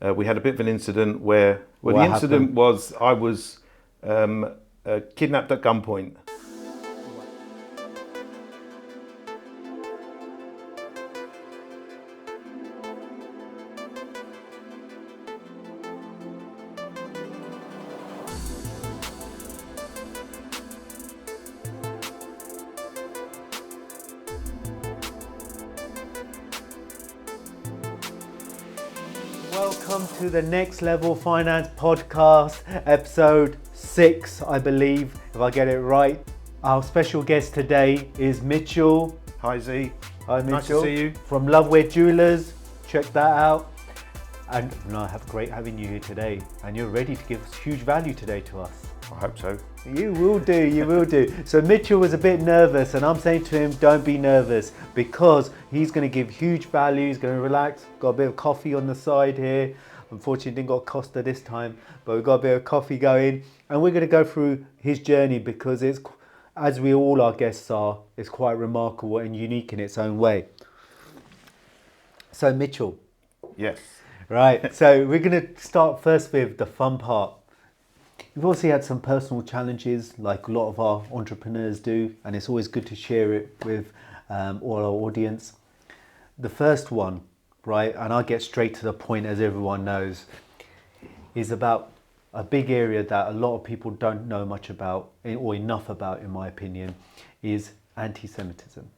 we had a bit of an incident where, well, What the incident happened? was I was kidnapped at gunpoint. Welcome to the Next Level Finance Podcast, episode 6, I believe, if I get it right. Our special guest today is Mitchel. Hi, Zee. Hi, Mitchel. Nice to see you. From Loveweds Jewelers. Check that out. And no, great having you here today. And you're ready to give huge value today to us. I hope so. You will do, you will do. So Mitchel was a bit nervous, and I'm saying to him, don't be nervous, because he's going to give huge value. He's going to relax. Got a bit of coffee on the side here. Unfortunately, didn't got Costa this time, but we've got a bit of coffee going, and we're going to go through his journey, because it's, as we all our guests are, it's quite remarkable and unique in its own way. So Mitchel. Yes. Right, so we're going to start first with the fun part. You've also had some personal challenges, like a lot of our entrepreneurs do, and it's always good to share it with all our audience. The first one, right, and I'll get straight to the point, as everyone knows, is about a big area that a lot of people don't know much about, or enough about, in my opinion, is anti-Semitism.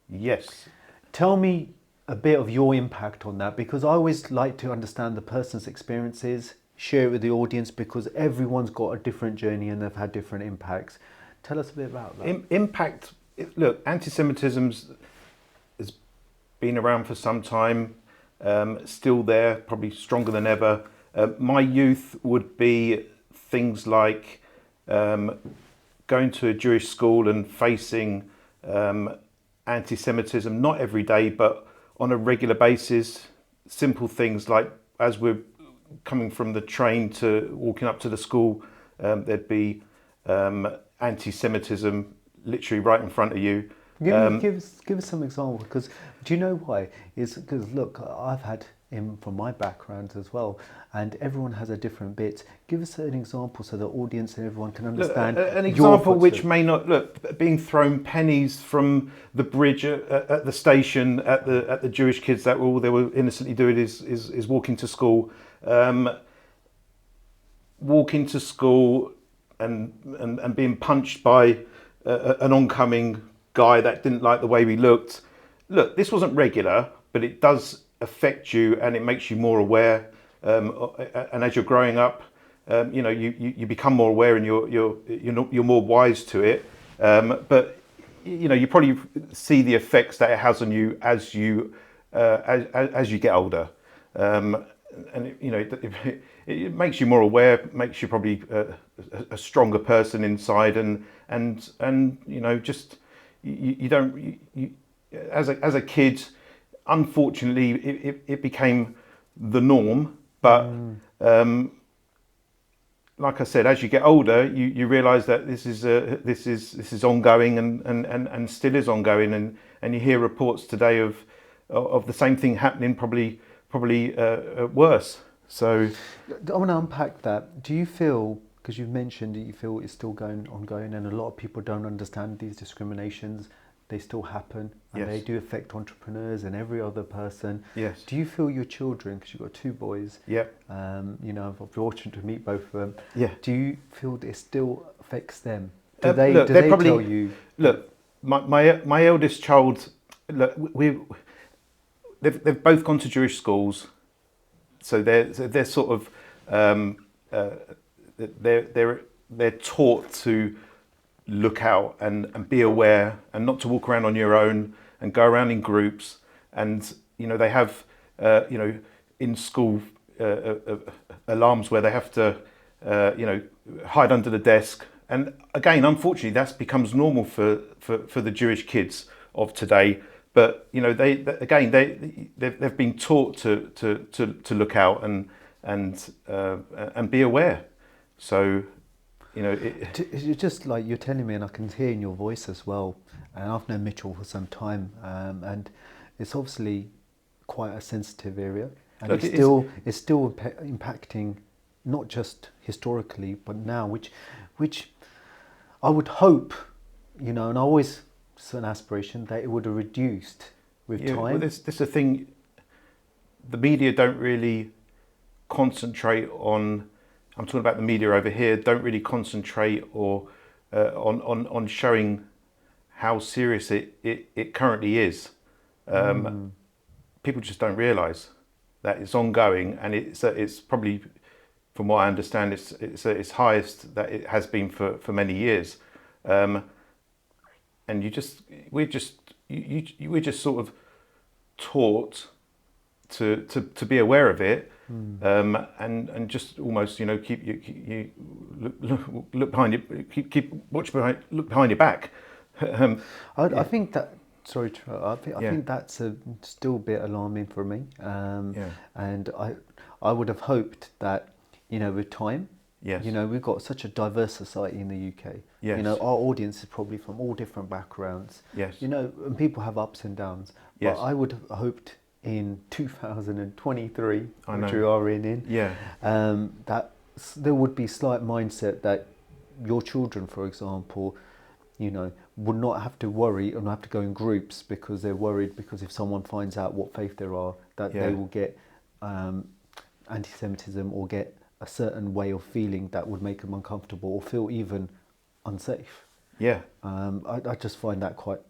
Yes. Tell me a bit of your impact on that, because I always like to understand the person's experiences, share it with the audience, because everyone's got a different journey and they've had different impacts. Tell us a bit about that. Impact. Look, anti-Semitism has been around for some time, still there, probably stronger than ever. My youth would be things like going to a Jewish school and facing anti-Semitism, not every day, but on a regular basis. Simple things like, as we're coming from the train to walking up to the school, there'd be anti-Semitism literally right in front of you. Give us some examples, because do you know why? It's because, look, I've had him from my background as well, and everyone has a different bit. Give us an example so the audience and everyone can understand. An example which may not look, being thrown pennies from the bridge at the station at the Jewish kids that all they were innocently doing is walking to school. Walking to school and being punched by an oncoming guy that didn't like the way we looked. Look, this wasn't regular, but it does affect you, and it makes you more aware. And as you're growing up, you become more aware, and you're more wise to it. But you probably see the effects that it has on you as you get older. And it makes you more aware, makes you probably a stronger person inside, and just you don't as a kid, unfortunately it became the norm, but like I said, as you get older, you realise that this is ongoing and still is ongoing, and you hear reports today of the same thing happening, probably worse. So I want to unpack that. Do you feel, because you've mentioned that you feel it's still ongoing, and a lot of people don't understand these discriminations, they still happen, and yes, they do affect entrepreneurs and every other person. Yes. Do you feel your children, because you've got 2 boys, Yep. I'm fortunate to meet both of them. Yeah. Do you feel it still affects them? Do they probably tell you? Look, my eldest child, look, they've both gone to Jewish schools, so they're sort of they're taught to look out and be aware, and not to walk around on your own and go around in groups. And they have in school alarms where they have to hide under the desk. And again, unfortunately, that becomes normal for the Jewish kids of today. But they've been taught to look out and be aware. So It's just like you're telling me, and I can hear in your voice as well. And I've known Mitchel for some time, and it's obviously quite a sensitive area. and Look, it's still impacting, not just historically, but now, which I would hope, and I always saw an aspiration that it would have reduced with time. Well, this is the thing. The media don't really concentrate on. I'm talking about the media over here. Don't really concentrate or on showing how serious it currently is. People just don't realise that it's ongoing, and it's probably, from what I understand, it's highest that it has been for many years. And we're just sort of taught to be aware of it, and just almost keep you look behind you, look behind your back. I think that. Sorry, I think that's still a bit alarming for me. And I would have hoped that with time. Yes. We've got such a diverse society in the UK. Yes. Our audience is probably from all different backgrounds. Yes. And people have ups and downs. Yes. But I would have hoped in 2023, which know. we are in, that there would be slight mindset that your children, for example, would not have to worry or not have to go in groups because they're worried because if someone finds out what faith there are, that they will get anti-Semitism or get a certain way of feeling that would make them uncomfortable or feel even unsafe. Yeah. I just find that quite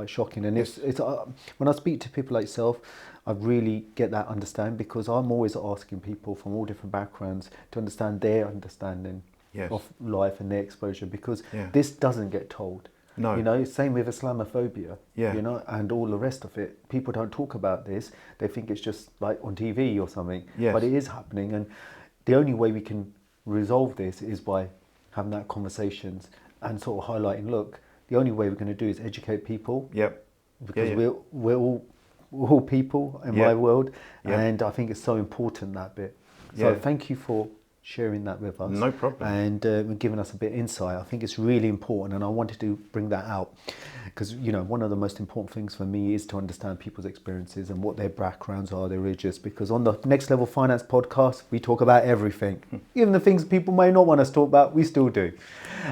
shocking. And it's when I speak to people like yourself, I really get that understanding, because I'm always asking people from all different backgrounds to understand their understanding of life and their exposure, because this doesn't get told. No. Same with Islamophobia, and all the rest of it. People don't talk about this. They think it's just like on TV or something, but it is happening. And the only way we can resolve this is by having that conversations and sort of highlighting, look, the only way we're going to do is educate people. Yep. Because we're all people in my world, and I think it's so important, that bit. So thank you for sharing that with us. No problem. And giving us a bit of insight. I think it's really important, and I wanted to bring that out because one of the most important things for me is to understand people's experiences and what their backgrounds are, their religious. Because on the Next Level Finance podcast, we talk about everything, even the things people may not want us to talk about. We still do.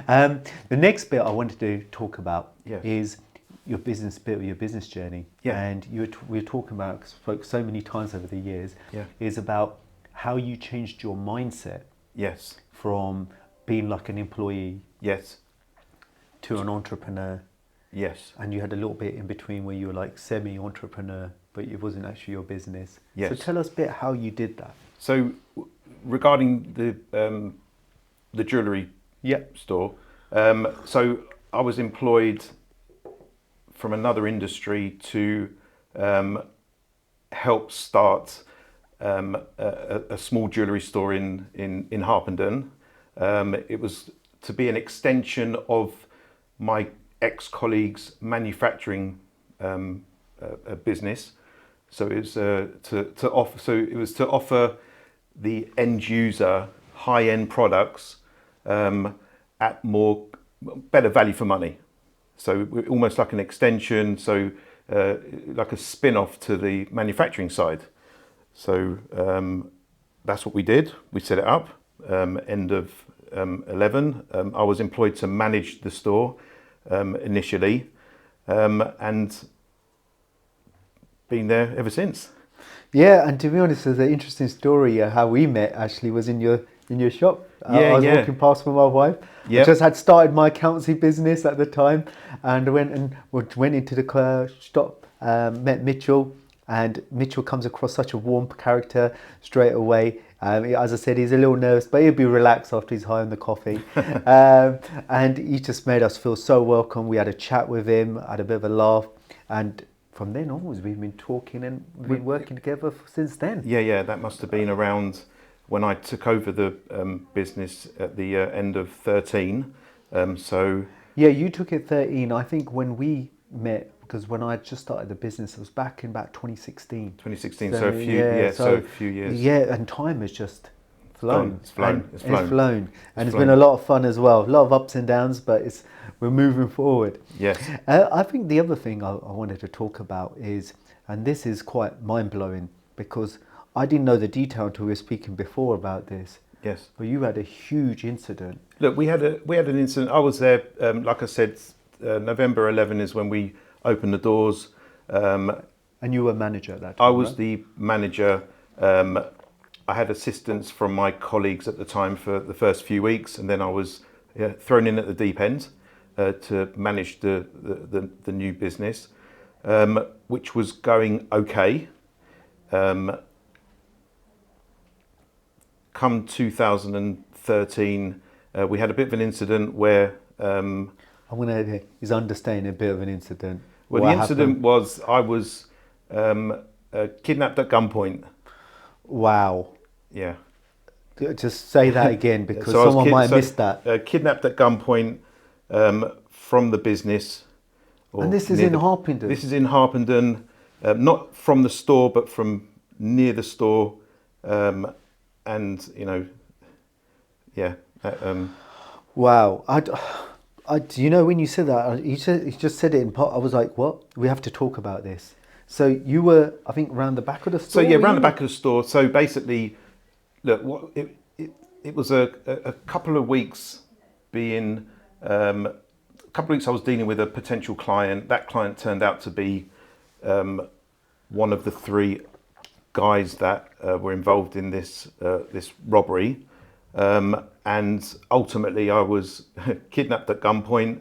The next bit I wanted to talk about is your business bit, your business journey. And we were talking about, spoke so many times over the years, is about how you changed your mindset from being like an employee to an entrepreneur. And you had a little bit in between where you were like semi-entrepreneur, but it wasn't actually your business. So tell us a bit how you did that. So regarding the jewellery store, so I was employed from another industry to help start a small jewellery store in Harpenden. It was to be an extension of my ex-colleague's manufacturing business. So it was to offer the end user high-end products at better value for money. So almost like an extension, so like a spin-off to the manufacturing side. So that's what we did. We set it up. End of 11. I was employed to manage the store initially, and been there ever since. Yeah, and to be honest, there's an interesting story how we met. Actually, was in your shop. I was walking past with my wife. I just had started my accountancy business at the time, and went into the shop. Met Mitchel, and Mitchel comes across such a warm character straight away. As I said, he's a little nervous, but he'll be relaxed after he's high on the coffee. And he just made us feel so welcome. We had a chat with him, had a bit of a laugh, and from then onwards, we've been talking and we've been working together since then. Yeah, that must have been around when I took over the business at the end of 13. Yeah, you took it 13. I think when we met, because when I just started the business, it was back in about 2016. 2016, so a few years. Yeah, and time has just flown. It's flown. And it's been a lot of fun as well. A lot of ups and downs, but we're moving forward. Yes. I think the other thing I wanted to talk about is, and this is quite mind-blowing, because I didn't know the detail until we were speaking before about this. Yes. But you had a huge incident. Look, we had an incident. I was there. Like I said, November 11 is when we opened the doors. And you were manager at that time, I was right? the manager. I had assistance from my colleagues at the time for the first few weeks, and then I was thrown in at the deep end to manage the new business, which was going okay. Come 2013, we had a bit of an incident where. He's understaying a bit of an incident. Well, What the incident happened? was I was kidnapped at gunpoint. Wow. Yeah. Just say that again because So I was someone might have missed that. Kidnapped at gunpoint from the business. And this is near in Harpenden? This is in Harpenden, not from the store, but from near the store. And, yeah. Wow. You know, when you said that, you just said it in part. I was like, what? We have to talk about this. So you were, I think, around the back of the store? So, yeah, around the back of the store. So basically, look, it was a couple of weeks being... a couple of weeks I was dealing with a potential client. That client turned out to be one of the three guys that were involved in this robbery, and ultimately I was kidnapped at gunpoint,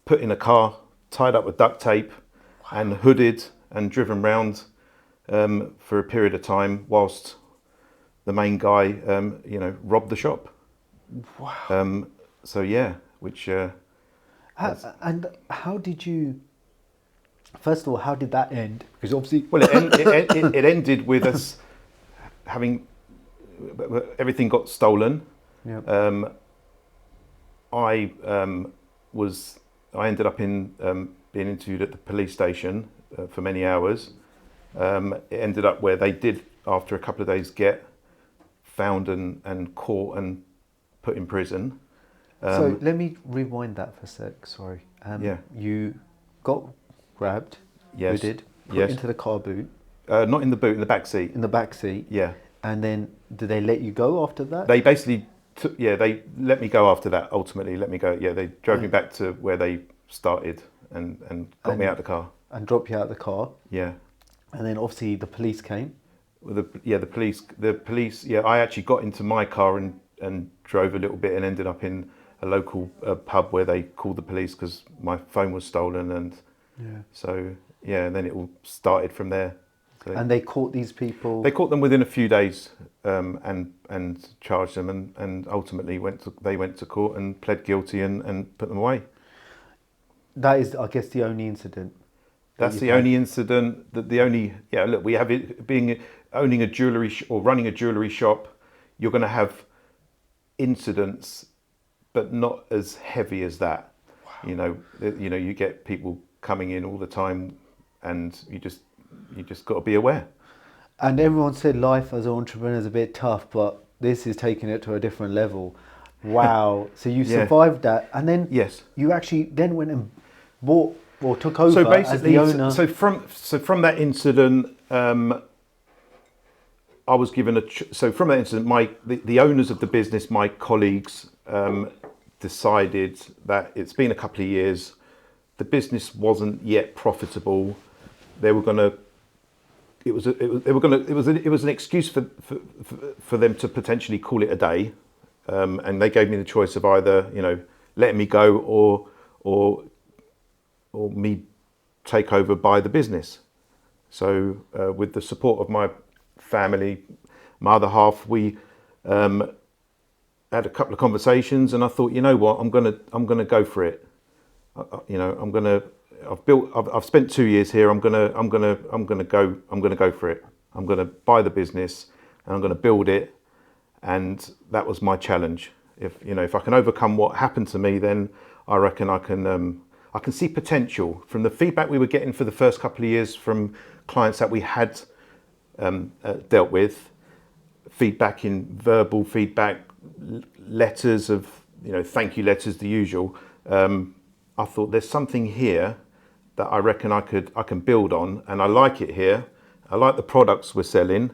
put in a car, tied up with duct tape, and hooded and driven round for a period of time whilst the main guy, robbed the shop. Wow. So yeah, which. And how did you? First of all, how did that end? Because obviously, Well, it ended with us having everything got stolen. yeah. I ended up in being interviewed at the police station for many hours. It ended up where they did, after a couple of days, get found and caught and put in prison. So let me rewind that for a sec. Sorry. Yeah. You got grabbed. Yes. Hooded, put Yes. into the car boot. Not in the boot, in the back seat. In the back seat. Yeah. And then did they let you go after that? They basically took, they let me go after that, ultimately let me go. Yeah, they drove me back to where they started and got me out of the car. And dropped you out of the car. Yeah. And then obviously the police came. Well, the police, I actually got into my car and drove a little bit and ended up in a local pub where they called the police because my phone was stolen, and so, and then it all started from there. So And they caught these people. they caught them within a few days and charged them, and ultimately they went to court and pled guilty and put them away. That is, I guess, the only incident. That's the only incident. Look, we have it being owning a jewellery or running a jewellery shop. You're going to have incidents, but not as heavy as that. Wow. You get people coming in all the time, and you just got to be aware. And everyone said life as an entrepreneur is a bit tough, but this is taking it to a different level. Wow. So you survived that, and then you actually then went and bought or took over so basically, as the owner. So from that incident, I was given from that incident, the owners of the business, my colleagues, decided that it's been a couple of years, the business wasn't yet profitable. They were going to. It was an excuse for them to potentially call it a day, and they gave me the choice of either letting me go or me take over by the business. So with the support of my family, my other half, we had a couple of conversations, and I thought, you know what, I'm gonna go for it. I've spent 2 years here. I'm gonna go for it. I'm gonna buy the business and I'm gonna build it. And that was my challenge. If I can overcome what happened to me, then I reckon I can see potential from the feedback we were getting for the first couple of years from clients that we had dealt with. Feedback in verbal feedback, letters of thank you letters, the usual. I thought there's something here that I reckon I can build on, and I like it here. I like the products we're selling.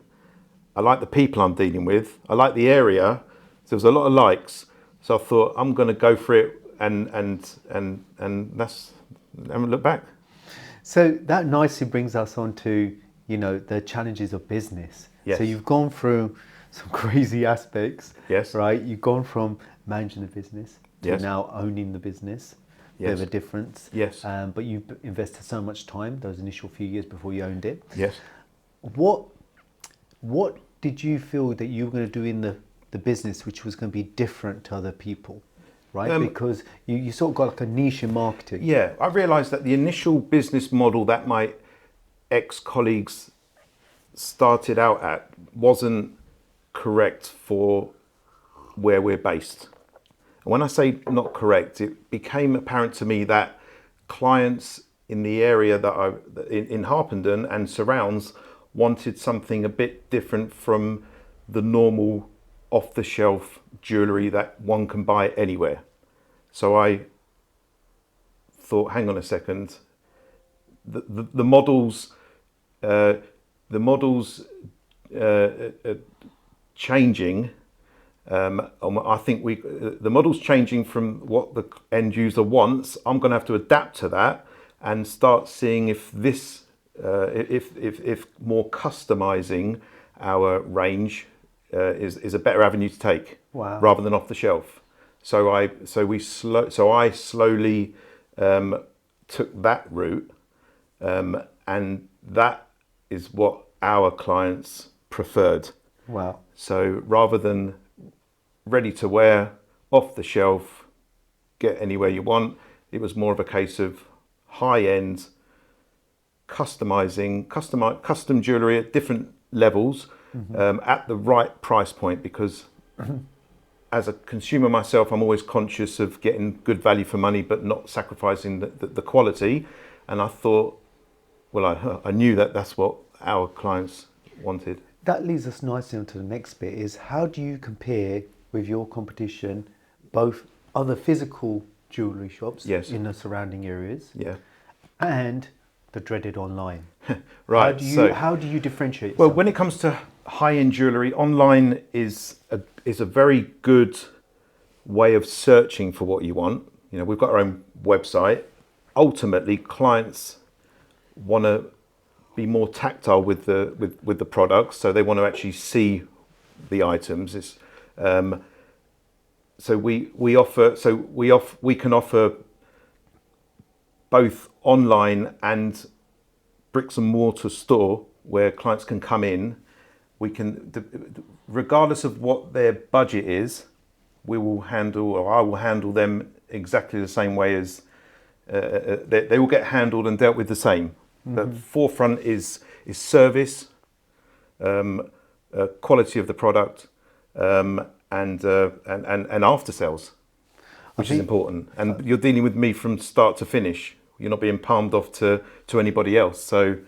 I like the people I'm dealing with. I like the area. So there was a lot of likes. So I thought I'm going to go for it, and that's, I haven't looked back. So that nicely brings us on to, the challenges of business. Yes. So you've gone through some crazy aspects. Yes. Right? You've gone from managing the business to Yes. now owning the business. Bit of Yes. a difference. Yes. But you invested so much time, those initial few years before you owned it. Yes. What did you feel that you were going to do in the business which was going to be different to other people? Right? Because you sort of got like a niche in marketing. Yeah, I realised that the initial business model that my ex-colleagues started out at wasn't correct for where we're based. And when I say not correct, it became apparent to me that clients in the area that in Harpenden and surrounds wanted something a bit different from the normal off-the-shelf jewellery that one can buy anywhere. So I thought, hang on a second, the models changing. I think the model's changing from what the end user wants. I'm going to have to adapt to that and start seeing if this, if more customizing our range is a better avenue to take. Wow. Rather than off the shelf. So I slowly took that route, and that is what our clients preferred. Wow. So rather than ready to wear, off the shelf, get anywhere you want, it was more of a case of high end custom jewellery at different levels, at the right price point, because as a consumer myself, I'm always conscious of getting good value for money, but not sacrificing the quality. And I thought, well, I knew that that's what our clients wanted. That leads us nicely onto the next bit, is how do you compare with your competition, both other physical jewellery shops Yes. in the surrounding areas, Yeah. and the dreaded online? Right. How do you differentiate yourself? Well, when it comes to high-end jewellery, online is a very good way of searching for what you want. We've got our own website. Ultimately, clients want to be more tactile with the products, so they want to actually see the items. So we can offer both online and bricks and mortar store where clients can come in. We can, regardless of what their budget is, I will handle them exactly the same way as they will get handled and dealt with the same. The forefront is service, quality of the product, and after sales, which is important. And you're dealing with me from start to finish. You're not being palmed off to anybody else. So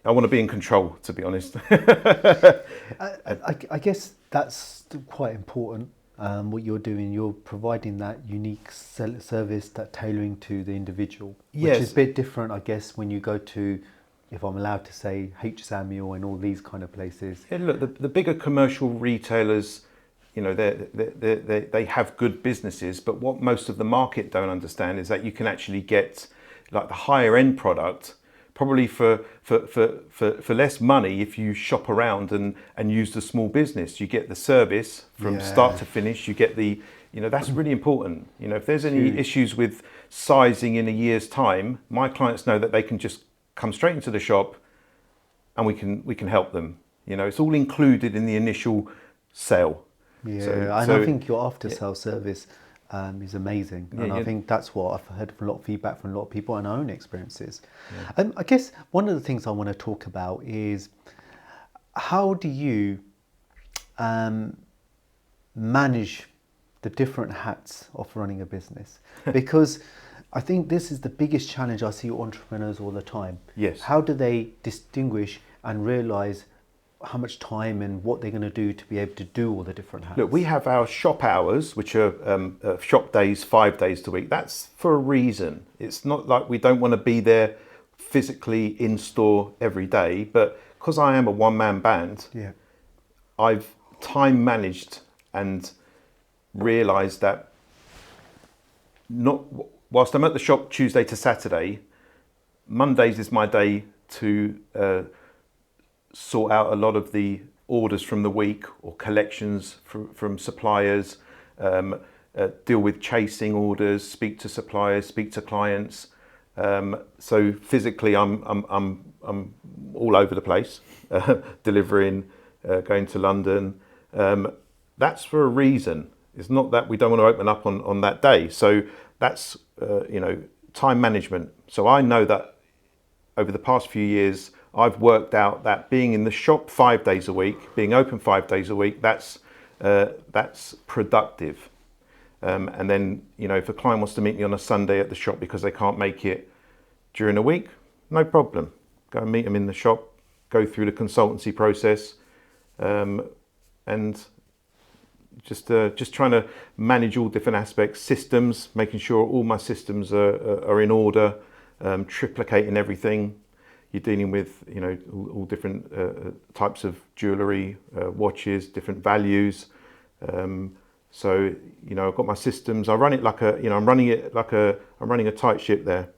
I want to be in control, to be honest. I guess that's quite important. What you're doing, you're providing that unique service, that tailoring to the individual, which Yes. is a bit different, I guess, when you go to, if I'm allowed to say, H. Samuel and all these kind of places. Yeah, look, the bigger commercial retailers, they have good businesses, but what most of the market don't understand is that you can actually get like the higher end product probably for less money if you shop around and use the small business. You get the service from start to finish. You get that's really important. If there's any issues with sizing in a year's time, my clients know that they can just come straight into the shop and we can help them. It's all included in the initial sale. Yeah, and I think your after-sale service is amazing. And I think that's what I've heard from a lot of feedback from a lot of people and our own experiences. Yeah. I guess one of the things I want to talk about is how do you manage the different hats of running a business? Because I think this is the biggest challenge I see entrepreneurs all the time. Yes. How do they distinguish and realise how much time and what they're going to do to be able to do all the different hats? Look, we have our shop hours, which are shop days, 5 days a week. That's for a reason. It's not like we don't want to be there physically in store every day, but because I am a one-man band, Yeah. I've time managed and realised that whilst I'm at the shop Tuesday to Saturday, Mondays is my day to sort out a lot of the orders from the week or collections from suppliers, deal with chasing orders, speak to suppliers, speak to clients. So physically, I'm all over the place, delivering, going to London. That's for a reason. It's not that we don't want to open up on that day. So that's time management. So I know that over the past few years, I've worked out that being in the shop 5 days a week, being open 5 days a week, that's productive. And then, if a client wants to meet me on a Sunday at the shop because they can't make it during the week, no problem. Go and meet them in the shop, go through the consultancy process, and just trying to manage all different aspects, systems, making sure all my systems are in order, triplicating everything. You're dealing with all different types of jewellery, watches, different values. So I've got my systems. I run it like I'm running a tight ship there.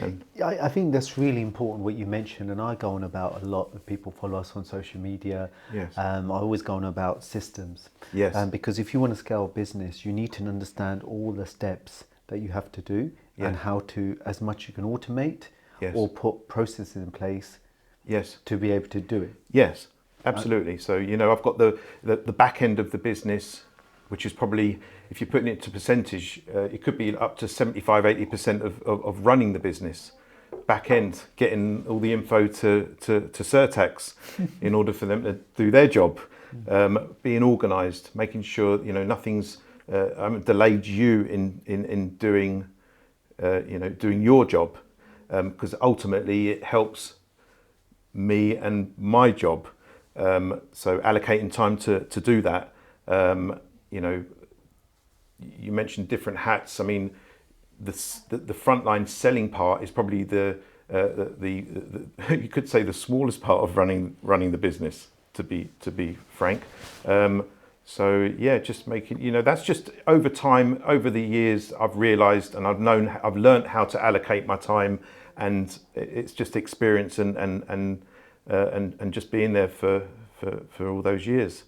And I think that's really important what you mentioned, and I go on about a lot of people follow us on social media. Yes. I always go on about systems. Yes. Because if you want to scale a business, you need to understand all the steps that you have to do and how to, as much you can automate or put processes in place to be able to do it. Yes, absolutely. So, I've got the back end of the business, which is probably, if you're putting it to percentage, it could be up to 75-80% of running the business. Back end, getting all the info to Certax in order for them to do their job, being organised, making sure nothing's delayed you in doing doing your job, because ultimately it helps me and my job. So allocating time to do that. You mentioned different hats. I mean, the frontline selling part is probably the you could say the smallest part of running the business. To be frank, so just making that's just over time, over the years, I've realised and I've learned how to allocate my time, and it's just experience and just being there for all those years.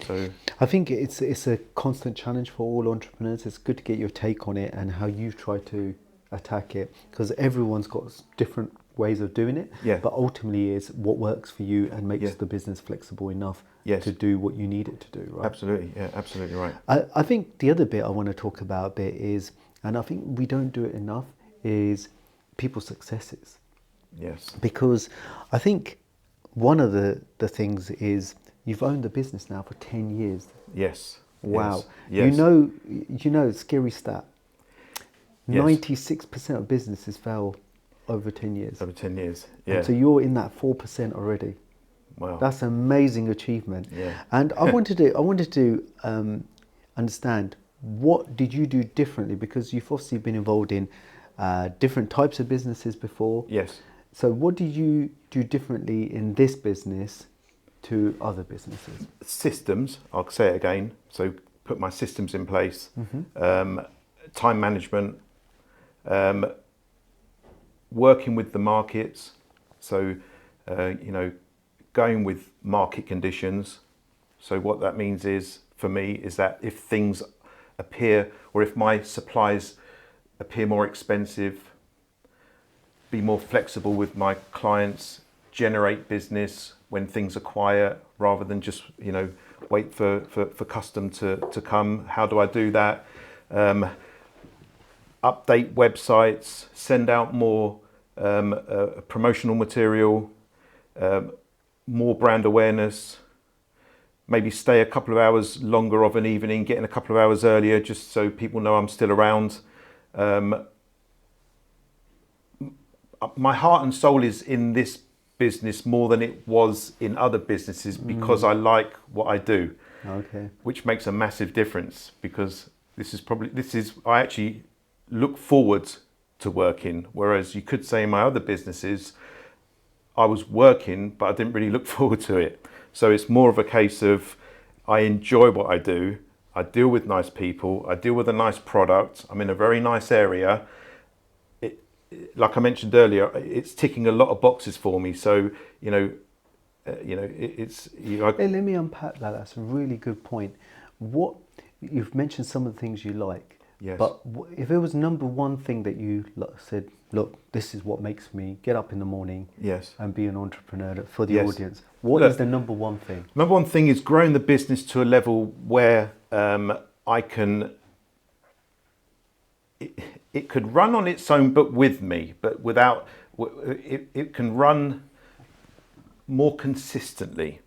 So I think it's a constant challenge for all entrepreneurs. It's good to get your take on it and how you try to attack it, because everyone's got different ways of doing it. Yeah. But ultimately, is what works for you and makes the business flexible enough to do what you need it to do. Right. Absolutely. Yeah. Absolutely right. I think the other bit I want to talk about a bit is, and I think we don't do it enough, is people's successes. Yes. Because I think one of the things is, you've owned the business now for 10 years. Yes. Wow. Yes. You know, scary stat. Yes. 96% of businesses fail over 10 years. Over 10 years. Yeah. And so you're in that 4% already. Wow. That's an amazing achievement. Yeah. And I wanted to understand, what did you do differently? Because you've obviously been involved in different types of businesses before. Yes. So what did you do differently in this business to other businesses? Systems, I'll say it again. So put my systems in place, time management, working with the markets. So, going with market conditions. So what that means is, for me, is that if things appear, or if my supplies appear more expensive, be more flexible with my clients, generate business when things are quiet, rather than just wait for custom to come. How do I do that? Update websites, send out more promotional material, more brand awareness, maybe stay a couple of hours longer of an evening, get in a couple of hours earlier, just so people know I'm still around. My heart and soul is in this business more than it was in other businesses, because I like what I do. Okay. Which makes a massive difference, because I actually look forward to working, whereas you could say in my other businesses, I was working, but I didn't really look forward to it. So it's more of a case of I enjoy what I do. I deal with nice people. I deal with a nice product. I'm in a very nice area. Like I mentioned earlier, it's ticking a lot of boxes for me. So Hey, let me unpack that. That's a really good point. What you've mentioned some of the things you like. Yes. But if it was number one thing that you said, look, this is what makes me get up in the morning. Yes. And be an entrepreneur for the Yes. audience. What is the number one thing? Number one thing is growing the business to a level where I can. It could run on its own, but with me, but without. It can run more consistently,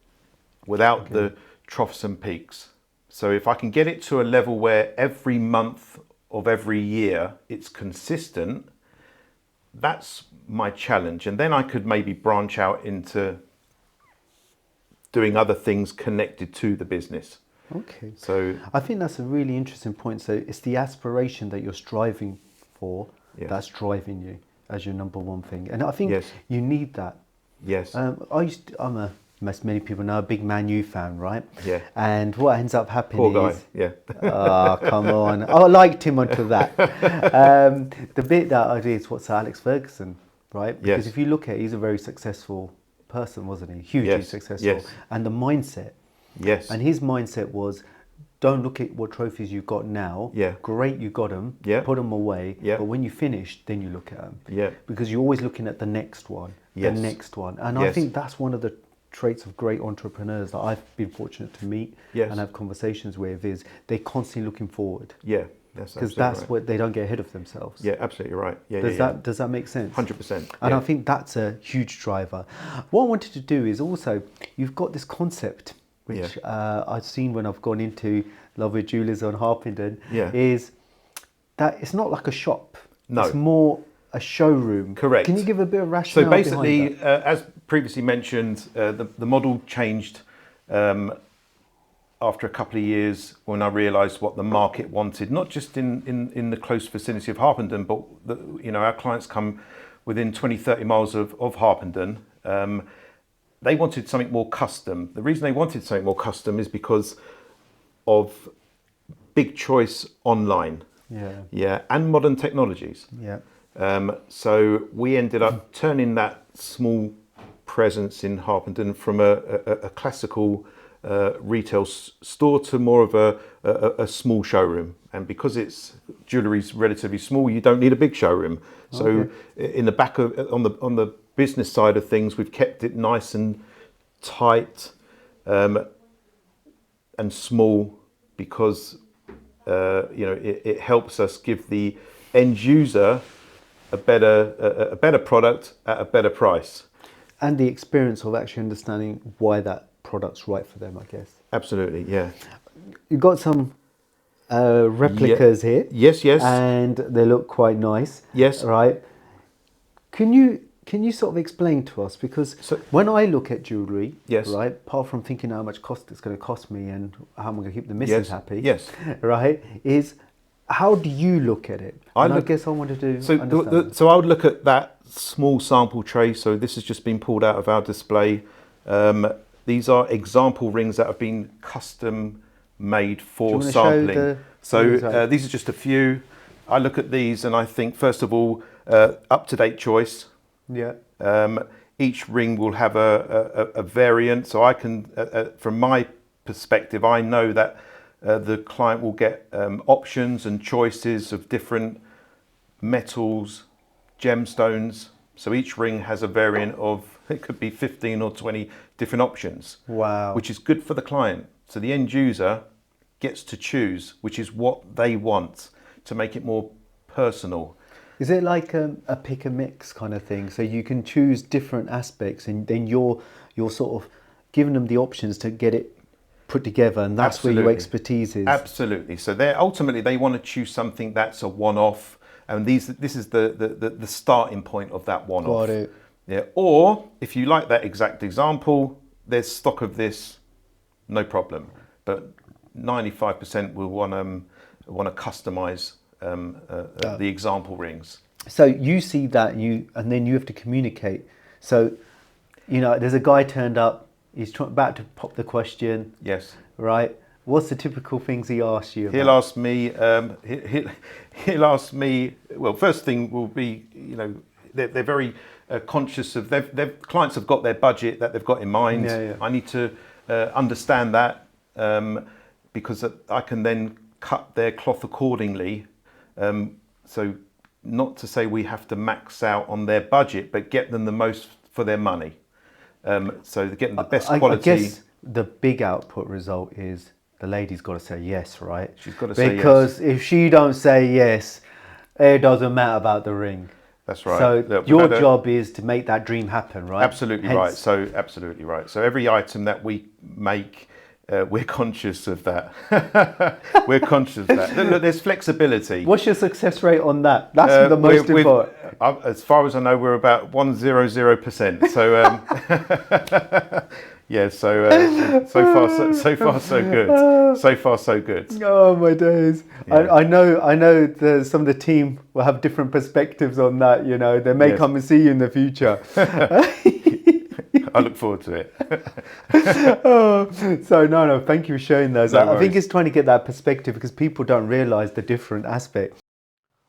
without the troughs and peaks. So if I can get it to a level where every month of every year it's consistent, that's my challenge. And then I could maybe branch out into doing other things connected to the business. Okay. So I think that's a really interesting point. So it's the aspiration that you're striving for that's driving you as your number one thing. And I think you need that. Yes. I'm as many people know, a big Man U fan, right? Yeah. And what ends up happening Poor guy. is... Yeah. Oh, come on. I liked him until that. The bit that I did is what's Alex Ferguson, right? Because Yes. if you look at it, he's a very successful person, wasn't he? Hugely successful. Yes. And the mindset. Yes. And his mindset was, don't look at what trophies you've got now. Yeah. Great, you got them. Yeah. Put them away. Yeah. But when you finish, then you look at them. Yeah. Because you're always looking at the next one. Yes. The next one. And I Yes. think that's one of the traits of great entrepreneurs that I've been fortunate to meet and have conversations with, is they're constantly looking forward. Yeah. That's Because absolutely that's right. what they don't get ahead of themselves. Yeah, absolutely right. Yeah. Does that make sense? 100%. And I think that's a huge driver. What I wanted to do is also, you've got this concept, which I've seen when I've gone into Loveweds Jewelers on Harpenden, is that it's not like a shop. No. It's more a showroom. Correct. Can you give a bit of rationale So basically, behind that? as previously mentioned, the model changed after a couple of years when I realised what the market wanted, not just in the close vicinity of Harpenden, but our clients come within 20, 30 miles of Harpenden. They wanted something more custom. The reason they wanted something more custom is because of big choice online. Yeah, and modern technologies. Yeah. So we ended up turning that small presence in Harpenden from a classical retail store to more of a small showroom. And because jewellery's relatively small, you don't need a big showroom. So in the back on the business side of things, we've kept it nice and tight and small, because it helps us give the end user a better product at a better price, and the experience of actually understanding why that product's right for them, I guess. Absolutely, yeah. You've got some replicas here. Yes. And they look quite nice. Yes. Right. Can you sort of explain to us, because when I look at jewellery, right, apart from thinking how much it's going to cost me and how I'm going to keep the missus happy, right, is how do you look at it? I guess I wanted to understand. So I would look at that small sample tray. So this has just been pulled out of our display. These are example rings that have been custom made for sampling. So these are just a few. I look at these and I think, first of all, up-to-date choice. Yeah. Each ring will have a variant. So I can, from my perspective, I know that the client will get options and choices of different metals, gemstones. So each ring has a variant of, it could be 15 or 20 different options. Wow. Which is good for the client. So the end user gets to choose, which is what they want, to make it more personal. Is it like a pick and mix kind of thing? So you can choose different aspects and then you're sort of giving them the options to get it put together, and that's where your expertise is. Absolutely. So ultimately they want to choose something that's a one-off, and this is the starting point of that one-off. Got it. Yeah. Or if you like that exact example, there's stock of this, no problem. But 95% will want to customize the example rings. So you see that and then you have to communicate. So you know, there's a guy turned up, he's about to pop the question, Yes. right? What's the typical things he asks you about? He'll ask me. He'll ask me. Well, first thing will be, you know, they're very conscious of their clients have got their budget that they've got in mind. Yeah. I need to understand that because I can then cut their cloth accordingly. So not to say we have to max out on their budget, but get them the most for their money. So they're getting the best quality. I guess the big output result is the lady's got to say yes, right? She's got to say yes. Because if she don't say yes, it doesn't matter about the ring. That's right. So Look, your job is to make that dream happen, right? Absolutely right. So absolutely right. So every item that we make, we're conscious of that. We're conscious of that. Look, there's flexibility. What's your success rate on that? That's the most important. As far as I know, we're about 100%. So yeah. So far so good. So far so good. Oh my days! Yeah. I know. Some of the team will have different perspectives on that. You know, they may Yes. come and see you in the future. I look forward to it. So no, thank you for sharing those. No I think worries. it's trying to get that perspective because people don't realise the different aspects.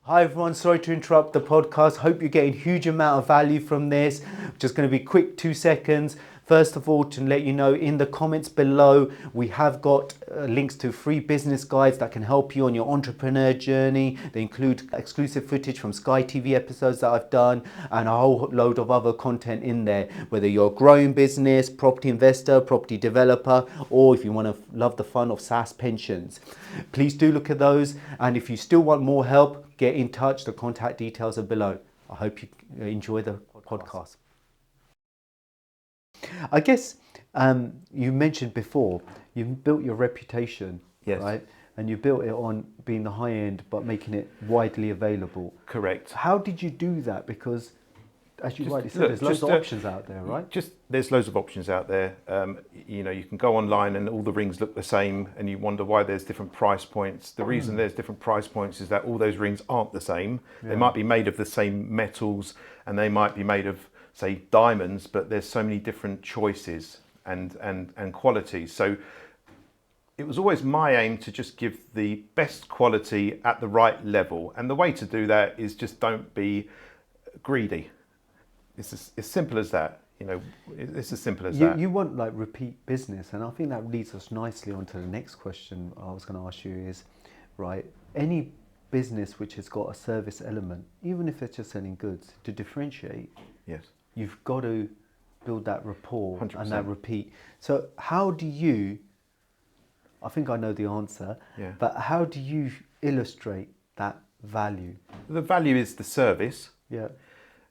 Hi everyone, sorry to interrupt the podcast. Hope you're getting a huge amount of value from this. Just going to be quick, 2 seconds. First of all, to let you know, in the comments below, we have got links to free business guides that can help you on your entrepreneur journey. They include exclusive footage from Sky TV episodes that I've done and a whole load of other content in there. Whether you're a growing business, property investor, property developer, or if you want to love the fun of SSAS pensions. Please do look at those. And if you still want more help, get in touch. The contact details are below. I hope you enjoy the podcast. I guess you mentioned before, you've built your reputation, Yes. right? And you built it on being the high end, but making it widely available. Correct. How did you do that? Because, as you Just- rightly said, look, there's loads just, of options out there, right? There's loads of options out there. You know, you can go online and all the rings look the same, and you wonder why there's different price points. The reason there's different price points is that all those rings aren't the same. They might be made of the same metals, and they might be made of, say, diamonds, but there's so many different choices and qualities. So it was always my aim to just give the best quality at the right level, and the way to do that is just don't be greedy. It's as simple as that. You know, it's as simple as that. You want like repeat business, and I think that leads us nicely onto the next question I was going to ask you is, right, any business which has got a service element, even if it's just selling goods, to differentiate, Yes. you've got to build that rapport 100%. and that repeat. So how do you, I think I know the answer, Yeah. but how do you illustrate that value? The value is the service. Yeah.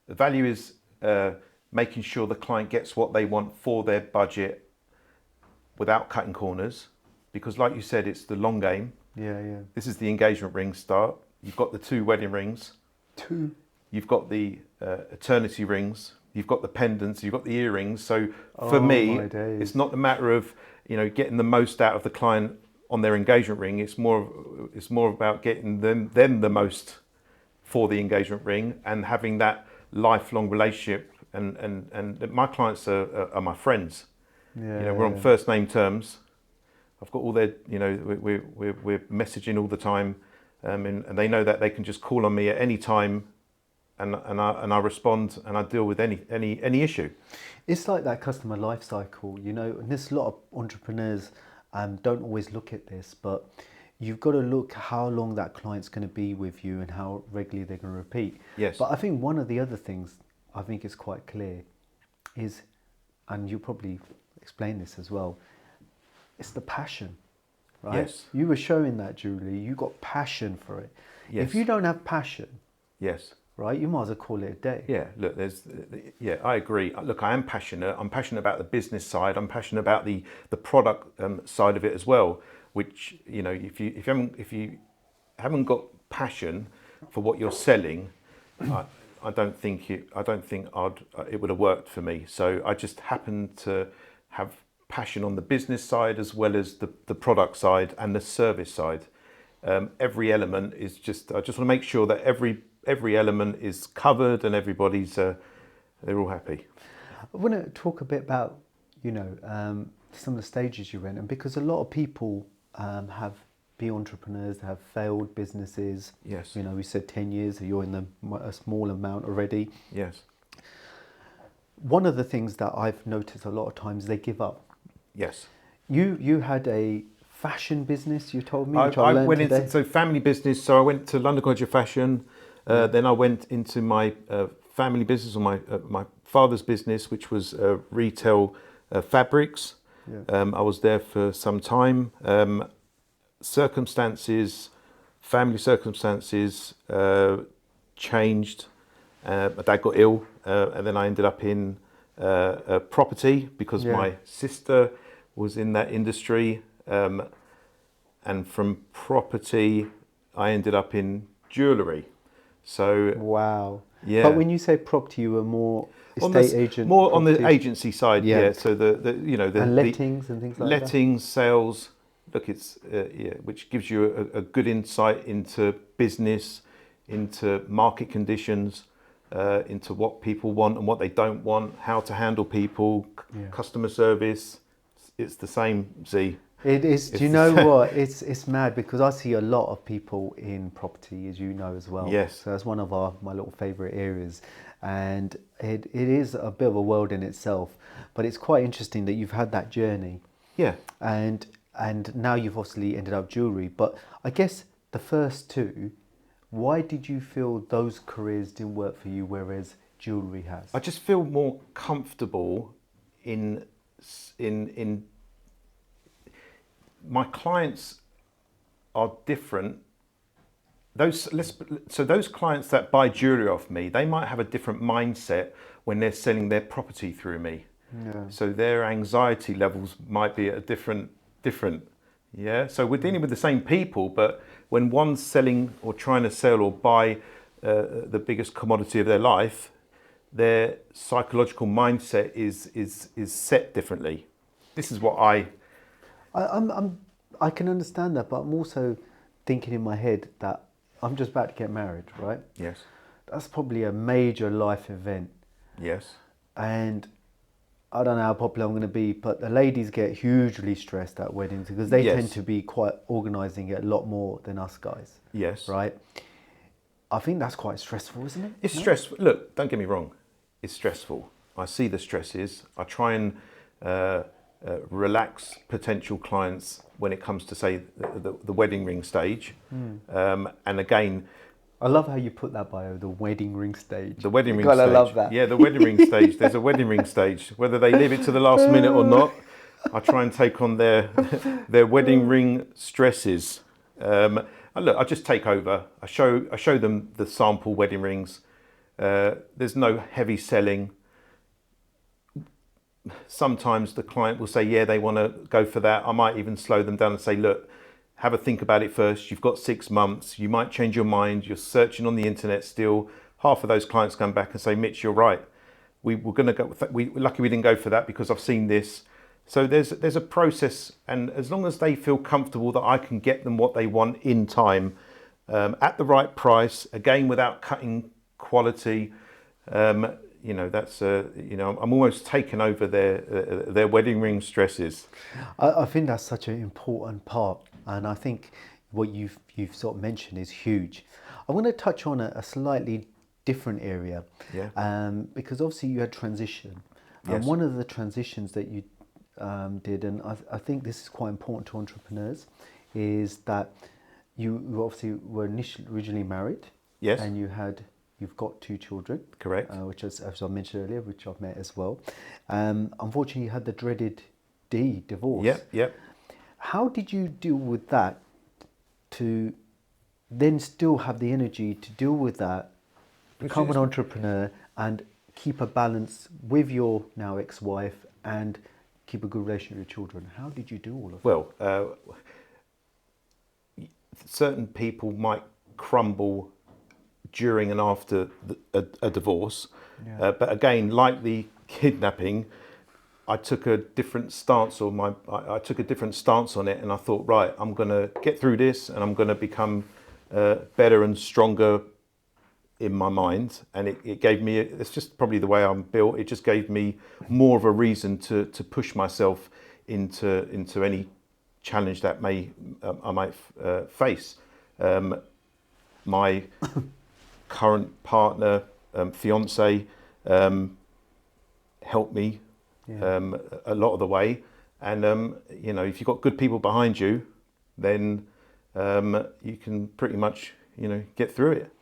The value is making sure the client gets what they want for their budget without cutting corners. Because like you said, it's the long game. Yeah. This is the engagement ring start. You've got the 2 wedding rings. 2. You've got the eternity rings. You've got the pendants. You've got the earrings. So for Oh, me, my days. it's not a matter of, you know, getting the most out of the client on their engagement ring. It's more about getting them the most for the engagement ring and having that lifelong relationship. And my clients are my friends. Yeah. You know, we're on first name terms. I've got all their, you know, we're messaging all the time, and they know that they can just call on me at any time, and I respond and I deal with any issue. It's like that customer life cycle, you know, and there's a lot of entrepreneurs don't always look at this, but you've got to look how long that client's going to be with you and how regularly they're going to repeat. Yes. But I think one of the other things I think is quite clear is, and you'll probably explain this as well, it's the passion, right? Yes. You were showing that, Julie. You got passion for it. Yes. If you don't have passion, Yes. right, you might as well call it a day. Yeah, look, I agree. Look, I am passionate. I'm passionate about the business side. I'm passionate about the product side of it as well. Which, you know, if you haven't got passion for what you're selling, I don't think it would have worked for me. So I just happen to have passion on the business side as well as the product side and the service side. Every element is just, I just want to make sure that every element is covered and everybody's they're all happy. I want to talk a bit about, some of the stages you went, and because a lot of people have be entrepreneurs, have failed businesses. Yes. We said 10 years, you're in a small amount already. Yes. One of the things that I've noticed a lot of times, they give up. Yes. You had a fashion business, you told me, which I learned went today. into family business. So I went to London College of Fashion. Then I went into my family business, or my father's business, which was retail fabrics. Yeah. I was there for some time. Family circumstances changed. My dad got ill, and then I ended up in property because my sister was in that industry. And from property, I ended up in jewellery. So Wow. yeah. But when you say property, you were more estate agent. More on the property? agency side. Yeah. So the and lettings and things like that. lettings, sales. Look, it's which gives you a good insight into business, into market conditions, into what people want and what they don't want, how to handle people, customer service. It's the same, Zee. It is. Do you know what? It's mad because I see a lot of people in property, as you know as well. Yes. So that's one of my little favourite areas, and it is a bit of a world in itself. But it's quite interesting that you've had that journey. Yeah. And now you've obviously ended up jewellery. But I guess the first two, why did you feel those careers didn't work for you, whereas jewellery has? I just feel more comfortable in my clients are different. Those clients that buy jewellery off me, they might have a different mindset when they're selling their property through me. Yeah. So their anxiety levels might be at a different. Yeah. So we're dealing with the same people, but when one's selling or trying to sell or buy the biggest commodity of their life, their psychological mindset is set differently. This is what I can understand that, but I'm also thinking in my head that I'm just about to get married, right? Yes. That's probably a major life event. Yes. And I don't know how popular I'm going to be, but the ladies get hugely stressed at weddings because they tend to be quite organising it a lot more than us guys. Yes. Right? I think that's quite stressful, isn't it? It's stressful. Look, don't get me wrong. It's stressful. I see the stresses. I try and relax potential clients when it comes to, say, the wedding ring stage. And again, I love how you put that bio, the wedding ring stage. The wedding ring stage. I love that. Yeah, the wedding ring stage. There's a wedding ring stage. Whether they leave it to the last minute or not, I try and take on their wedding ring stresses. And look, I just take over. I show them the sample wedding rings. There's no heavy selling. Sometimes the client will say, yeah, they want to go for that. I might even slow them down and say, look, have a think about it first. You've got 6 months. You might change your mind. You're searching on the internet still. Half of those clients come back and say, Mitch, you're right. We were going to go. Lucky we didn't go for that because I've seen this. So there's a process, and as long as they feel comfortable that I can get them what they want in time, at the right price, again without cutting quality. That's I'm almost taken over their wedding ring stresses. I think that's such an important part, and I think what you've sort of mentioned is huge. I want to touch on a slightly different area, because obviously you had transition, and one of the transitions that you did, and I think this is quite important to entrepreneurs, is that you obviously were originally married, and you've got 2 children. Correct. Which, as I mentioned earlier, which I've met as well. Unfortunately, you had the dreaded divorce. Yep. How did you deal with that to then still have the energy to deal with that, become an entrepreneur and keep a balance with your now ex-wife and keep a good relationship with your children? How did you do all of that? Well, certain people might crumble during and after a divorce, but again, like the kidnapping, I took a different stance, I took a different stance on it, and I thought, right, I'm going to get through this, and I'm going to become better and stronger in my mind, and it gave me, it's just probably the way I'm built, it just gave me more of a reason to push myself into any challenge that I might face. My current partner, fiance, helped me a lot of the way, and you know, if you've got good people behind you, then you can pretty much, you know, get through it.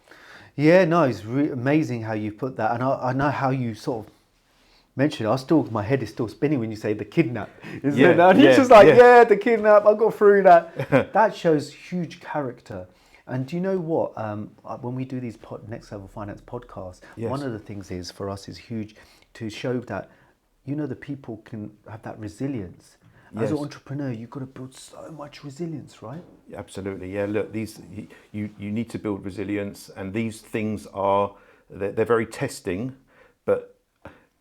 Yeah, no, it's amazing how you put that, and I know how you sort of mentioned it. My head is still spinning when you say the kidnap, isn't it? And you're just like, yeah, the kidnap. I got through that. That shows huge character. And do you know what? When we do these Next Level Finance podcasts, one of the things is for us is huge to show that, you know, the people can have that resilience. As an entrepreneur, you've got to build so much resilience, right? Absolutely, yeah. Look, you need to build resilience, and these things they're very testing, but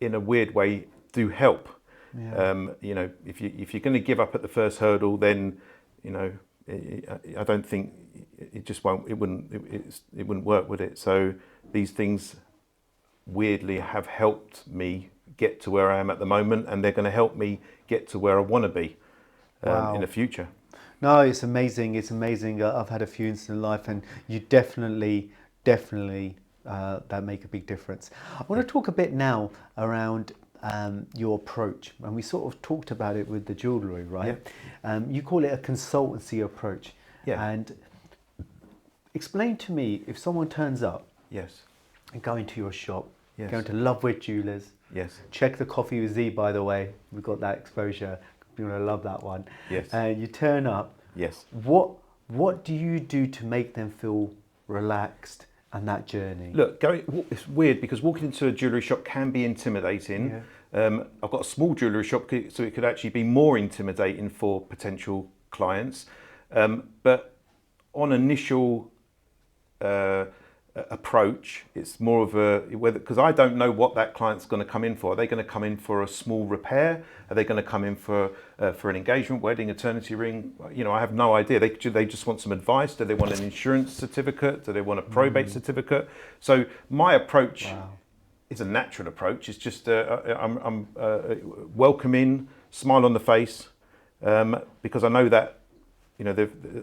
in a weird way do help. You know, if you're going to give up at the first hurdle, then, you know, I don't think it wouldn't work, would it? So these things weirdly have helped me get to where I am at the moment, and they're going to help me get to where I want to be in the future. No, it's amazing. It's amazing. I've had a few instances in life, and you definitely that make a big difference. I want to talk a bit now around your approach, and we sort of talked about it with the jewellery, right? You call it a consultancy approach. And explain to me, if someone turns up and go into your shop, go into Loveweds Jewellers, check the coffee with Zee, by the way, we've got that exposure, you're going to love that one. And you turn up, what do you do to make them feel relaxed and that journey? Look, it's weird because walking into a jewellery shop can be intimidating. I've got a small jewellery shop, so it could actually be more intimidating for potential clients. But on initial approach, it's more of because I don't know what that client's going to come in for. Are they going to come in for a small repair? Are they going to come in for an engagement, wedding, eternity ring? You know, I have no idea. They just want some advice. Do they want an insurance certificate? Do they want a probate certificate? So my approach is a natural approach. It's just I'm welcoming, smile on the face, because I know that, you know,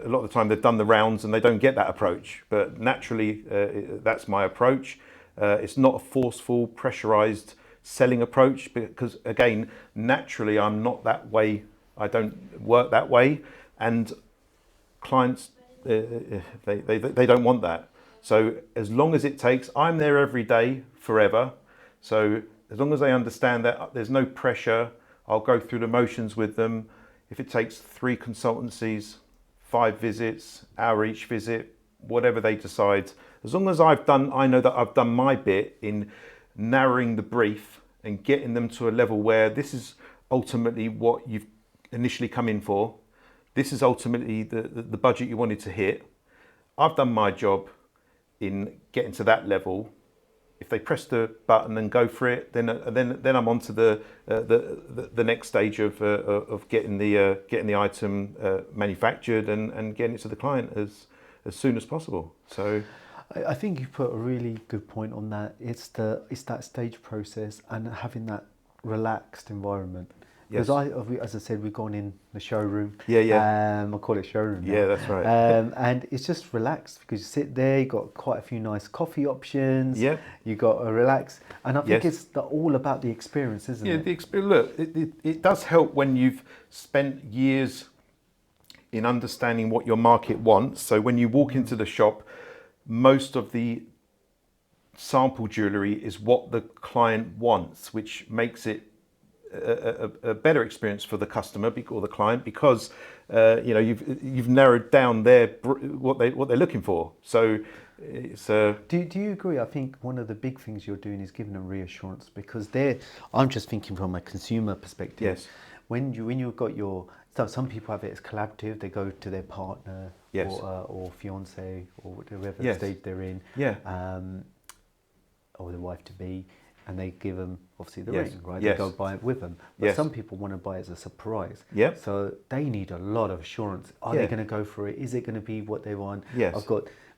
a lot of the time they've done the rounds and they don't get that approach. But naturally, that's my approach. It's not a forceful, pressurized selling approach, because again, naturally, I'm not that way. I don't work that way, and clients they don't want that. So as long as it takes, I'm there every day, forever. So as long as they understand that there's no pressure, I'll go through the motions with them. If it takes 3 consultancies, 5 visits, hour each visit, whatever they decide, as long as I know that I've done my bit in narrowing the brief and getting them to a level where this is ultimately what you've initially come in for. This is ultimately the budget you wanted to hit. I've done my job in getting to that level. If they press the button and go for it, then I'm on to the next stage of getting the item manufactured and getting it to the client as soon as possible. So I think you put a really good point on that. It's that stage process and having that relaxed environment. Because as I said, we've gone in the showroom. I call it showroom now. Yeah, that's right. And it's just relaxed because you sit there, you've got quite a few nice coffee options. You got to relax. And I think it's all about the experience, isn't it? Yeah, the experience. Look, it does help when you've spent years in understanding what your market wants. So when you walk into the shop, most of the sample jewellery is what the client wants, which makes it a better experience for the customer or the client, because you know, you've narrowed down what they're looking for. So it's do you agree? I think one of the big things you're doing is giving them reassurance, because I'm just thinking from a consumer perspective. When you've got some people have it as collaborative. They go to their partner or fiance or whatever stage they're in, or the wife to be, and they give them obviously the ring, right? They go buy it with them. But some people want to buy it as a surprise. So they need a lot of assurance. Are they going to go for it? Is it going to be what they want?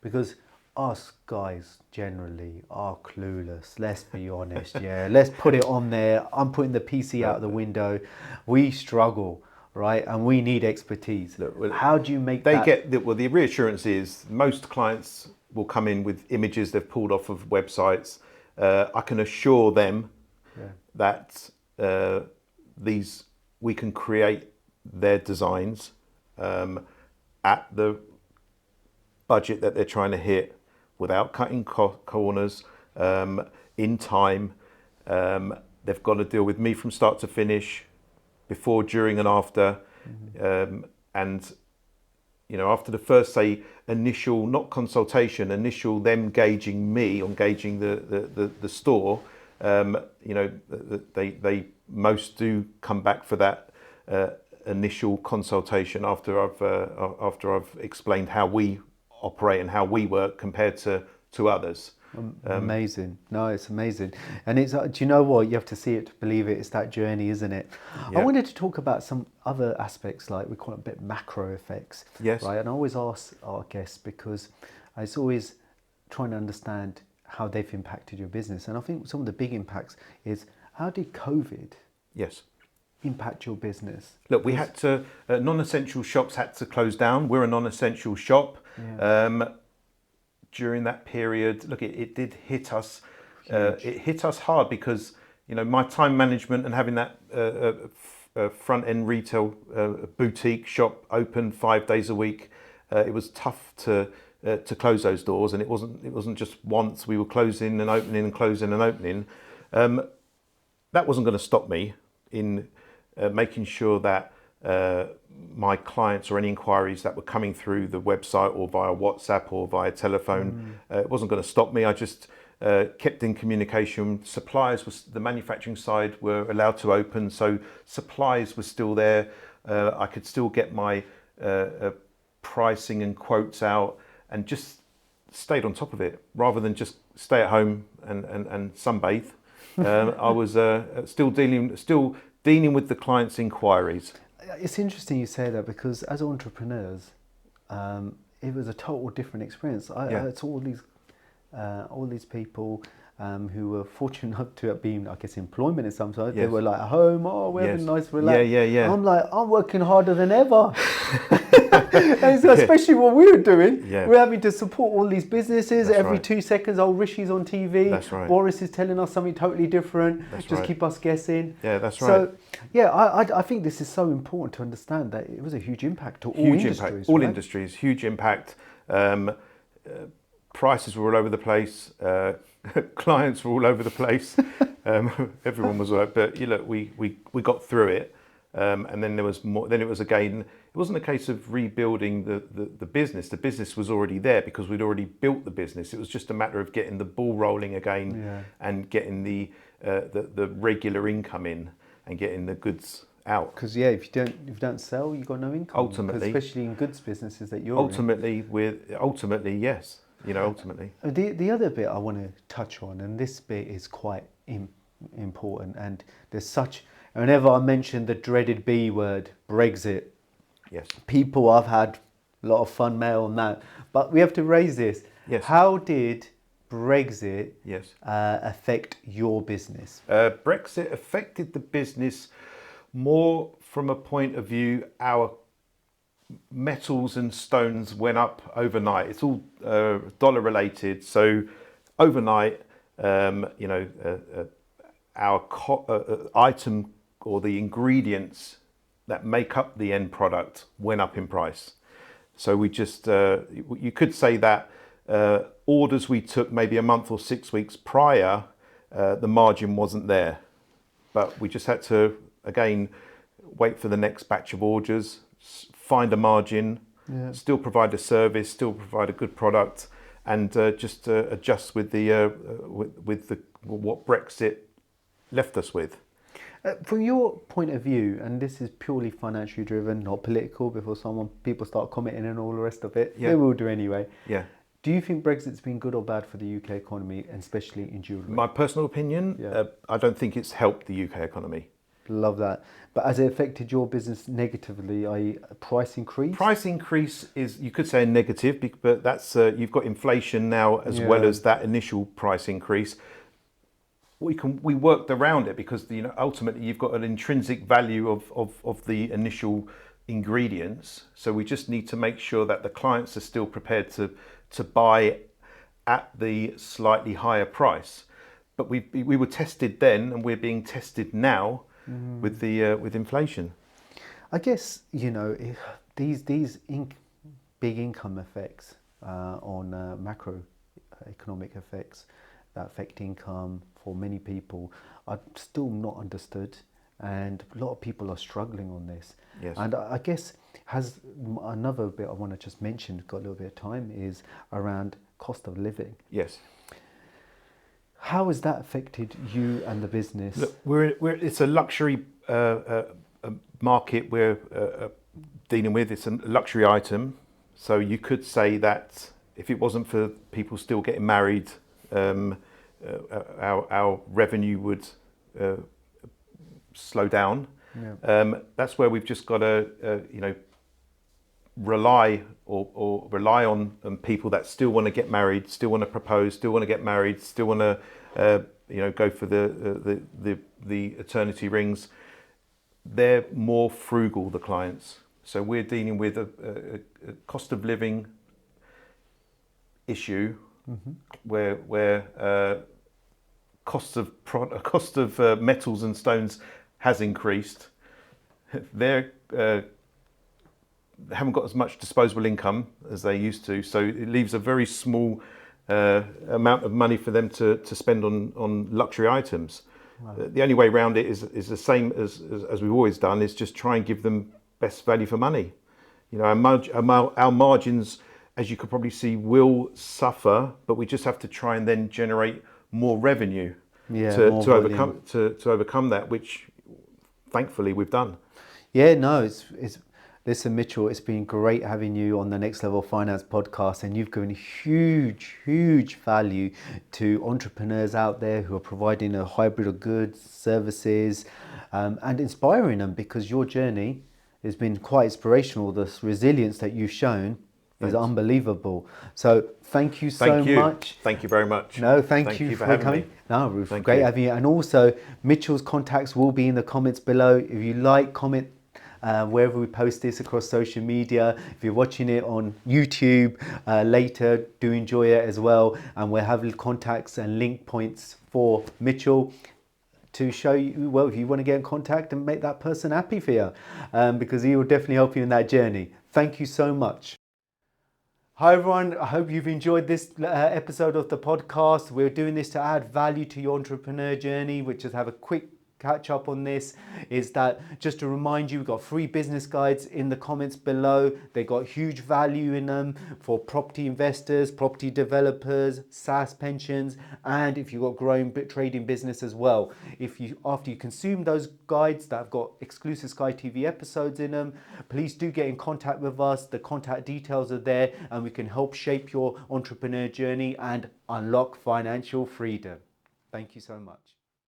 Because us guys generally are clueless. Let's be honest. Yeah, let's put it on there. I'm putting the PC out the window. We struggle, right? And we need expertise. How do you make that? The reassurance is most clients will come in with images they've pulled off of websites. I can assure them that we can create their designs at the budget that they're trying to hit without cutting corners, in time. They've got to deal with me from start to finish, before, during and after. And after the first, say, initial, not consultation, initial them gauging me, on gauging the store, they most do come back for that initial consultation after I've explained how we operate and how we work compared to others. Amazing. No, it's amazing. And it's, do you know what? You have to see it to believe it. It's that journey, isn't it? Yeah. I wanted to talk about some other aspects, like we call it a bit macro effects. Yes. Right. And I always ask our guests, because it's always trying to understand how they've impacted your business. And I think some of the big impacts is, how did COVID impact your business? Look, we had to, non-essential shops had to close down. We're a non-essential shop. Yeah. During that period, look, it did hit us. It hit us hard because, my time management and having that front end retail boutique shop open 5 days a week, it was tough to close those doors. And it wasn't just once. We were closing and opening and closing and opening. That wasn't going to stop me in making sure that my clients, or any inquiries that were coming through the website or via WhatsApp or via telephone, it wasn't going to stop me. I just kept in communication. Suppliers, the manufacturing side, were allowed to open, so supplies were still there. I could still get my pricing and quotes out, and just stayed on top of it rather than just stay at home and sunbathe. I was still dealing with the clients' inquiries. It's interesting you say that, because as entrepreneurs, it was a total different experience. I saw all these people who were fortunate enough to have been, I guess, employment in some sort. They were like at home. Oh, we're having a nice relax. Yeah. I'm like, I'm working harder than ever. And so especially what we were doing. Yeah. We're having to support all these businesses. That's every 2 seconds. Oh, Rishi's on TV. That's right. Boris is telling us something totally different. That's just keep us guessing. Yeah, that's right. So, yeah, I think this is so important to understand that it was a huge impact to all industries. All industries, huge impact. Prices were all over the place. Clients were all over the place. Everyone was like, but we got through it. And then there was more. Then it was again. It wasn't a case of rebuilding the business. The business was already there because we'd already built the business. It was just a matter of getting the ball rolling again, and getting the regular income in, and getting the goods out. Because if you don't sell, you've got no income. Ultimately, especially in goods businesses that you're ultimately yes. Ultimately. The other bit I want to touch on, and this bit is quite important, and there's such. Whenever I mention the dreaded B word, Brexit, yes, people, I've had a lot of fun mail on that, but we have to raise this. Yes. How did Brexit affect your business? Brexit affected the business more from a point of view, our metals and stones went up overnight. It's all dollar related. So overnight, our item, or the ingredients that make up the end product, went up in price. So we just, you could say that orders we took maybe a month or 6 weeks prior, the margin wasn't there. But we just had to, again, wait for the next batch of orders, find a margin, still provide a service, still provide a good product, and just adjust with what Brexit left us with. From your point of view, and this is purely financially driven, not political, before people start commenting and all the rest of it, they will do anyway. Yeah. Do you think Brexit's been good or bad for the UK economy, and especially in jewellery? My personal opinion, I don't think it's helped the UK economy. Love that. But has it affected your business negatively, i.e. a price increase? Price increase is, you could say, a negative, but that's you've got inflation now as well Yeah. as that initial price increase. We worked around it because ultimately you've got an intrinsic value of the initial ingredients. So we just need to make sure that the clients are still prepared to buy at the slightly higher price. But we were tested then, and we're being tested now with with inflation. I guess, these big income effects on macroeconomic effects that affect income for many people are still not understood, and a lot of people are struggling on this. Yes. And I guess has another bit I want to just mention, got a little bit of time, is around cost of living. Yes. How has that affected you and the business? Look, it's a luxury market we're dealing with. It's a luxury item. So you could say that if it wasn't for people still getting married, our revenue would slow down. Yeah. That's where we've just got to, rely on people that still want to get married, still want to propose, still want to get married, still want to, go for the eternity rings. They're more frugal, the clients. So we're dealing with a cost of living issue where cost of metals and stones has increased. They haven't got as much disposable income as they used to, so it leaves a very small amount of money for them to spend on luxury items. Wow. The only way around it is the same as we've always done, is just try and give them best value for money. Our margins, as you could probably see, will suffer, but we just have to try and then generate more revenue to overcome that, which thankfully we've done. Yeah, no, it's listen, Mitchell, it's been great having you on the Next Level Finance podcast, and you've given huge value to entrepreneurs out there who are providing a hybrid of goods, services, and inspiring them, because your journey has been quite inspirational. The resilience that you've shown is unbelievable. So thank you so much. Thank you very much. No, thank you for having coming. me. No, it was great having you. And also, Mitchell's contacts will be in the comments below. If you like, comment wherever we post this across social media. If you're watching it on YouTube later, do enjoy it as well. And we'll have contacts and link points for Mitchell to show you, well, if you want to get in contact and make that person happy for you, because he will definitely help you in that journey. Thank you so much. Hi everyone, I hope you've enjoyed this episode of the podcast. We're doing this to add value to your entrepreneur journey. We just have a quick catch up on this, is that just to remind you, we've got free business guides in the comments below. They got huge value in them for property investors, property developers, SSAS pensions, and if you've got growing trading business as well. After you consume those guides that have got exclusive Sky TV episodes in them, please do get in contact with us. The contact details are there, and we can help shape your entrepreneur journey and unlock financial freedom. Thank you so much.